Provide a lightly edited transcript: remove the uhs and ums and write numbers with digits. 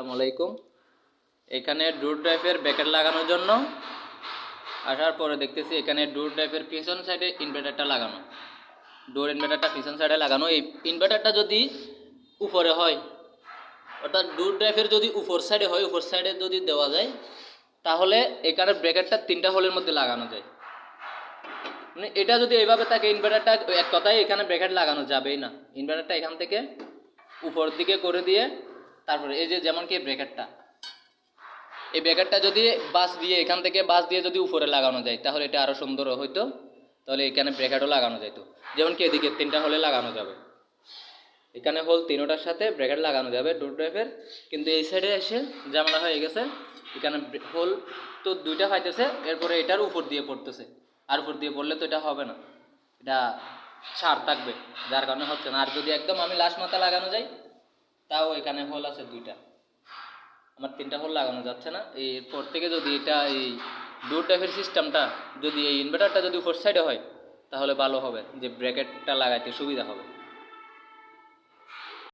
আসসালামু আলাইকুম। এখানে ডোর ড্রাইভের ব্যাকেট লাগানোর জন্য আসার পরে দেখতেছি এখানে ডোর ড্রাইভের পিছন সাইডে ইনভার্টারটা লাগানো। ডোর ইনভার্টারটা পিছন সাইডে লাগানো। এই ইনভার্টারটা যদি উপরে হয়, অর্থাৎ ডোর ড্রাইভের যদি উপর সাইডে হয়, উপর সাইডে যদি দেওয়া যায়, তাহলে এখানে ব্র্যাকেটটা 3টা হোলের মধ্যে লাগানো যায়। মানে এটা যদি এইভাবে থাকে, ইনভার্টারটা এক কথায় এখানে ব্র্যাকেট লাগানো যাবেই না। ইনভার্টারটা এখান থেকে উপর দিকে করে দিয়ে তারপরে এই যে যেমন কি ব্র্যাকেটটা, এই ব্র্যাকেটটা যদি বাস দিয়ে এখান থেকে বাস দিয়ে যদি উপরে লাগানো যায়, তাহলে এটা আরও সুন্দর হইতো। তাহলে এখানে ব্র্যাকেটও লাগানো যেত, যেমন কি এদিকে 3টা হোলে লাগানো যাবে। এখানে হোল 3টার সাথে ব্র্যাকেট লাগানো যাবে ডোর ড্রাইভের। কিন্তু এই সাইডে এসে ঝামেলা হয়ে গেছে, এখানে হোল তো 2টা পাইতেছে, এরপরে এটার উপর দিয়ে পড়তেছে। আর উপর দিয়ে পড়লে তো এটা হবে না, এটা ছাড় থাকবে, যার কারণে হচ্ছে না। আর যদি একদম আমি লাস্ট মাথা লাগানো যাই, তাও এখানে হোল আছে 2টা, আমার 3টা হোল লাগানো যাচ্ছে না। এরপর থেকে যদি এটা এই ডোর টাইপের সিস্টেমটা যদি এই ইনভার্টারটা যদি উপর সাইডে হয়, তাহলে ভালো হবে, যে ব্র্যাকেটটা লাগাইতে সুবিধা হবে।